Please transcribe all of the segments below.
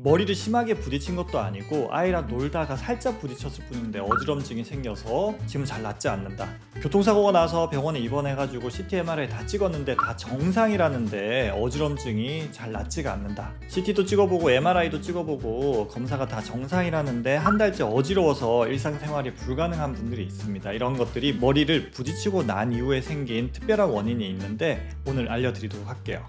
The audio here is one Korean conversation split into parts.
머리를 심하게 부딪힌 것도 아니고 아이랑 놀다가 살짝 부딪혔을 뿐인데 어지럼증이 생겨서 지금 잘 낫지 않는다. 교통사고가 나서 병원에 입원해가지고 CT, MRI 다 찍었는데 다 정상이라는데 어지럼증이 잘 낫지가 않는다. CT도 찍어보고 MRI도 찍어보고 검사가 다 정상이라는데 한 달째 어지러워서 일상생활이 불가능한 분들이 있습니다. 이런 것들이 머리를 부딪히고 난 이후에 생긴 특별한 원인이 있는데 오늘 알려드리도록 할게요.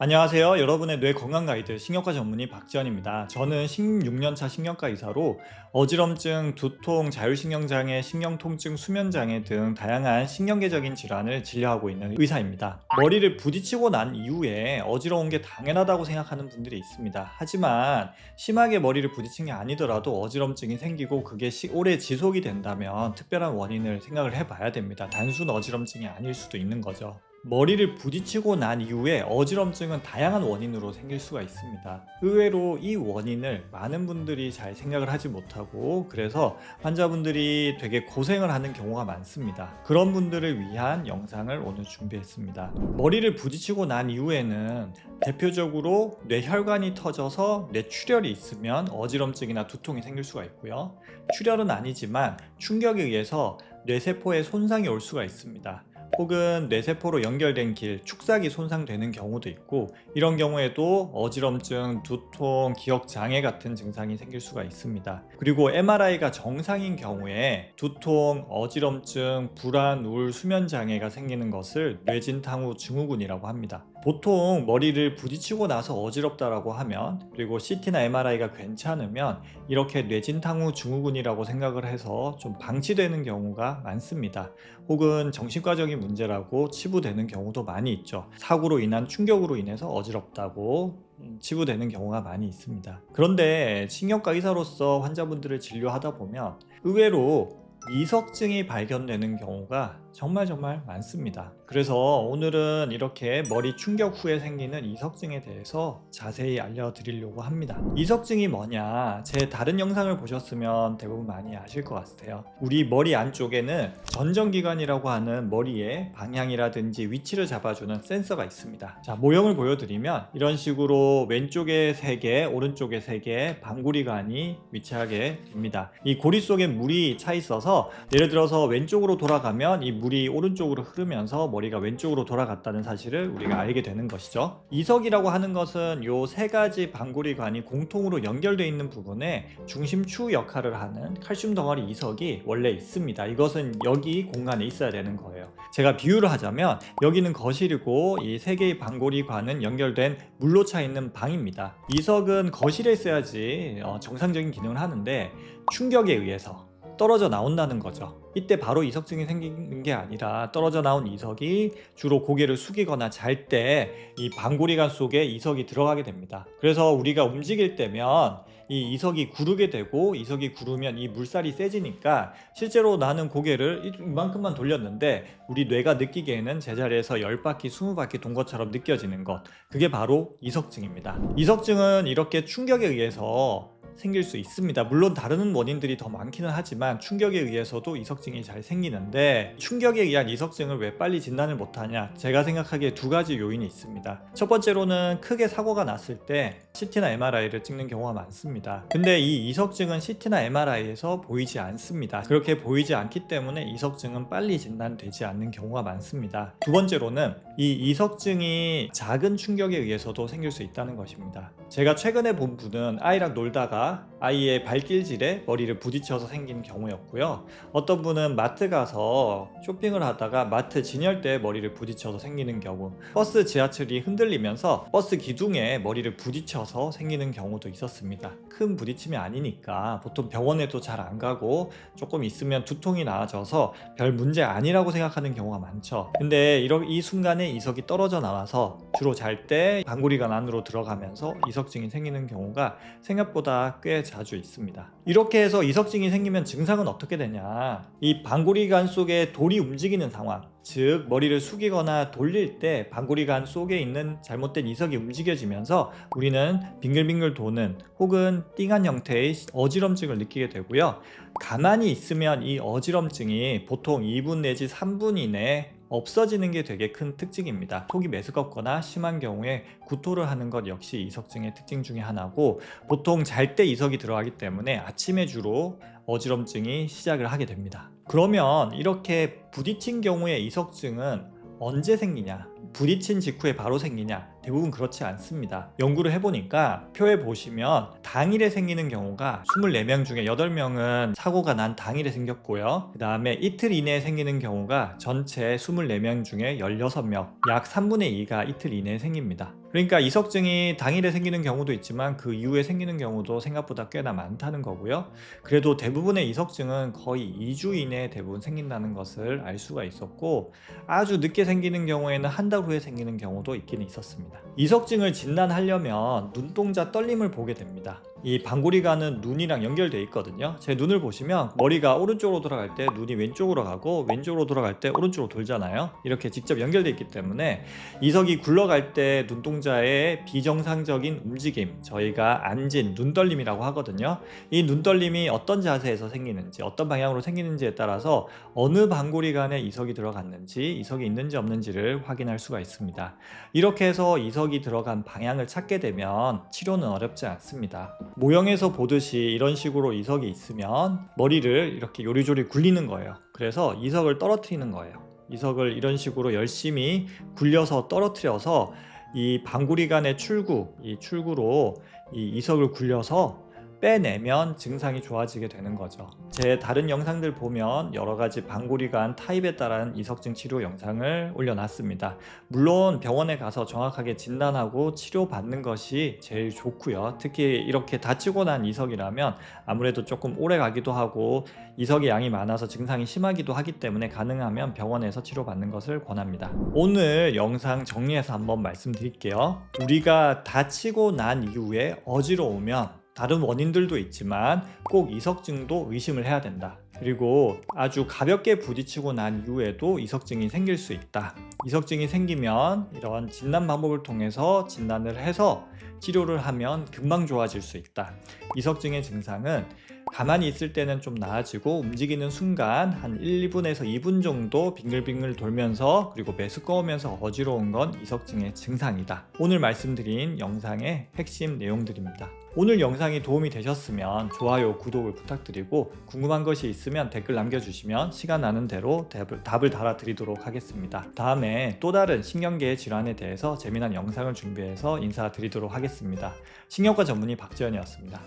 안녕하세요. 여러분의 뇌 건강 가이드 신경과 전문의 박지현입니다. 저는 16년차 신경과 의사로 어지럼증, 두통, 자율신경장애, 신경통증, 수면장애 등 다양한 신경계적인 질환을 진료하고 있는 의사입니다. 머리를 부딪히고 난 이후에 어지러운 게 당연하다고 생각하는 분들이 있습니다. 하지만 심하게 머리를 부딪힌 게 아니더라도 어지럼증이 생기고 그게 오래 지속이 된다면 특별한 원인을 생각을 해봐야 됩니다. 단순 어지럼증이 아닐 수도 있는 거죠. 머리를 부딪히고 난 이후에 어지럼증은 다양한 원인으로 생길 수가 있습니다. 의외로 이 원인을 많은 분들이 잘 생각을 하지 못하고 그래서 환자분들이 되게 고생을 하는 경우가 많습니다. 그런 분들을 위한 영상을 오늘 준비했습니다. 머리를 부딪히고 난 이후에는 대표적으로 뇌혈관이 터져서 뇌출혈이 있으면 어지럼증이나 두통이 생길 수가 있고요. 출혈은 아니지만 충격에 의해서 뇌세포에 손상이 올 수가 있습니다. 혹은 뇌세포로 연결된 길, 축삭이 손상되는 경우도 있고 이런 경우에도 어지럼증, 두통, 기억장애 같은 증상이 생길 수가 있습니다. 그리고 MRI가 정상인 경우에 두통, 어지럼증, 불안, 우울, 수면장애가 생기는 것을 뇌진탕후 증후군이라고 합니다. 보통 머리를 부딪히고 나서 어지럽다라고 하면 그리고 CT나 MRI가 괜찮으면 이렇게 뇌진탕후 증후군이라고 생각을 해서 좀 방치되는 경우가 많습니다. 혹은 정신과적인 문제라고 치부되는 경우도 많이 있죠. 사고로 인한 충격으로 인해서 어지럽다고 치부되는 경우가 많이 있습니다. 그런데 신경과 의사로서 환자분들을 진료하다 보면 의외로 이석증이 발견되는 경우가 정말 많습니다. 그래서 오늘은 이렇게 머리 충격 후에 생기는 이석증에 대해서 자세히 알려드리려고 합니다. 이석증이 뭐냐? 제 다른 영상을 보셨으면 대부분 많이 아실 것 같아요. 우리 머리 안쪽에는 전정기관이라고 하는 머리의 방향이라든지 위치를 잡아주는 센서가 있습니다. 자, 모형을 보여드리면 이런 식으로 왼쪽에 3개, 오른쪽에 3개 방구리관이 위치하게 됩니다. 이 고리 속에 물이 차 있어서 예를 들어서 왼쪽으로 돌아가면 이 물이 오른쪽으로 흐르면서 머리가 왼쪽으로 돌아갔다는 사실을 우리가 알게 되는 것이죠. 이석이라고 하는 것은 요 3가지 방구리관이 공통으로 연결되어 있는 부분에 중심축 역할을 하는 칼슘 덩어리 이석이 원래 있습니다. 이것은 여기 공간에 있어야 되는 거예요. 제가 비유를 하자면 여기는 거실이고 이 3개의 방구리관은 연결된 물로 차 있는 방입니다. 이석은 거실에 있어야지 정상적인 기능을 하는데 충격에 의해서 떨어져 나온다는 거죠. 이때 바로 이석증이 생기는 게 아니라 떨어져 나온 이석이 주로 고개를 숙이거나 잘 때 이 방구리관 속에 이석이 들어가게 됩니다. 그래서 우리가 움직일 때면 이 이석이 구르게 되고 이석이 구르면 이 물살이 세지니까 실제로 나는 고개를 이만큼만 돌렸는데 우리 뇌가 느끼기에는 제자리에서 10바퀴, 20바퀴 돈 것처럼 느껴지는 것, 그게 바로 이석증입니다. 이석증은 이렇게 충격에 의해서 생길 수 있습니다. 물론 다른 원인들이 더 많기는 하지만 충격에 의해서도 이석증이 잘 생기는데 충격에 의한 이석증을 왜 빨리 진단을 못하냐? 제가 생각하기에 2가지 요인이 있습니다. 첫 번째로는 크게 사고가 났을 때 CT나 MRI를 찍는 경우가 많습니다. 근데 이 이석증은 CT나 MRI에서 보이지 않습니다. 그렇게 보이지 않기 때문에 이석증은 빨리 진단되지 않는 경우가 많습니다. 두 번째로는 이 이석증이 작은 충격에 의해서도 생길 수 있다는 것입니다. 제가 최근에 본 분은 아이랑 놀다가 아이의 발길질에 머리를 부딪혀서 생긴 경우였고요. 어떤 분은 마트 가서 쇼핑을 하다가 마트 진열대에 머리를 부딪혀서 생기는 경우, 버스 지하철이 흔들리면서 버스 기둥에 머리를 부딪혀서 생기는 경우도 있었습니다. 큰 부딪힘이 아니니까 보통 병원에도 잘 안 가고 조금 있으면 두통이 나아져서 별 문제 아니라고 생각하는 경우가 많죠. 근데 이 순간에 이석이 떨어져 나와서 주로 잘 때 방구리관 안으로 들어가면서 이석증이 생기는 경우가 생각보다 꽤 자주 있습니다. 이렇게 해서 이석증이 생기면 증상은 어떻게 되냐? 이 방구리관 속에 돌이 움직이는 상황, 즉 머리를 숙이거나 돌릴 때 방구리관 속에 있는 잘못된 이석이 움직여지면서 우리는 빙글빙글 도는 혹은 띵한 형태의 어지럼증을 느끼게 되고요. 가만히 있으면 이 어지럼증이 보통 2분 내지 3분 이내에 없어지는 게 되게 큰 특징입니다. 속이 메스껍거나 심한 경우에 구토를 하는 것 역시 이석증의 특징 중에 하나고, 보통 잘 때 이석이 들어가기 때문에 아침에 주로 어지럼증이 시작을 하게 됩니다. 그러면 이렇게 부딪힌 경우에 이석증은 언제 생기냐? 부딪힌 직후에 바로 생기냐? 대부분 그렇지 않습니다. 연구를 해보니까 표에 보시면 당일에 생기는 경우가 24명 중에 8명은 사고가 난 당일에 생겼고요. 그 다음에 이틀 이내에 생기는 경우가 전체 24명 중에 16명, 약 3분의 2가 이틀 이내에 생깁니다. 그러니까 이석증이 당일에 생기는 경우도 있지만 그 이후에 생기는 경우도 생각보다 꽤나 많다는 거고요. 그래도 대부분의 이석증은 거의 2주 이내에 대부분 생긴다는 것을 알 수가 있었고, 아주 늦게 생기는 경우에는 한 달 후에 생기는 경우도 있기는 있었습니다. 이석증을 진단하려면 눈동자 떨림을 보게 됩니다. 이 방구리관은 눈이랑 연결되어 있거든요. 제 눈을 보시면 머리가 오른쪽으로 돌아갈 때 눈이 왼쪽으로 가고, 왼쪽으로 돌아갈 때 오른쪽으로 돌잖아요. 이렇게 직접 연결되어 있기 때문에 이석이 굴러갈 때 눈동자의 비정상적인 움직임, 저희가 앉은 눈떨림이라고 하거든요. 이 눈떨림이 어떤 자세에서 생기는지, 어떤 방향으로 생기는지에 따라서 어느 방구리관에 이석이 들어갔는지, 이석이 있는지 없는지를 확인할 수가 있습니다. 이렇게 해서 이석이 들어간 방향을 찾게 되면 치료는 어렵지 않습니다. 모형에서 보듯이 이런 식으로 이석이 있으면 머리를 이렇게 요리조리 굴리는 거예요. 그래서 이석을 떨어뜨리는 거예요. 이석을 이런 식으로 열심히 굴려서 떨어뜨려서 이 방구리관의 출구, 이 출구로 이 이석을 굴려서 빼내면 증상이 좋아지게 되는 거죠. 제 다른 영상들 보면 여러 가지 방구리관 타입에 따른 이석증 치료 영상을 올려놨습니다. 물론 병원에 가서 정확하게 진단하고 치료받는 것이 제일 좋고요. 특히 이렇게 다치고 난 이석이라면 아무래도 조금 오래 가기도 하고 이석의 양이 많아서 증상이 심하기도 하기 때문에 가능하면 병원에서 치료받는 것을 권합니다. 오늘 영상 정리해서 한번 말씀드릴게요. 우리가 다치고 난 이후에 어지러우면 다른 원인들도 있지만 꼭 이석증도 의심을 해야 된다. 그리고 아주 가볍게 부딪히고 난 이후에도 이석증이 생길 수 있다. 이석증이 생기면 이런 진단 방법을 통해서 진단을 해서 치료를 하면 금방 좋아질 수 있다. 이석증의 증상은 가만히 있을 때는 좀 나아지고 움직이는 순간 한 1분에서 2분 정도 빙글빙글 돌면서, 그리고 메스꺼우면서 어지러운 건 이석증의 증상이다. 오늘 말씀드린 영상의 핵심 내용들입니다. 오늘 영상이 도움이 되셨으면 좋아요, 구독을 부탁드리고, 궁금한 것이 있으면 댓글 남겨주시면 시간 나는 대로 답을 달아드리도록 하겠습니다. 다음에 또 다른 신경계의 질환에 대해서 재미난 영상을 준비해서 인사드리도록 하겠습니다. 신경과 전문의 박지현이었습니다.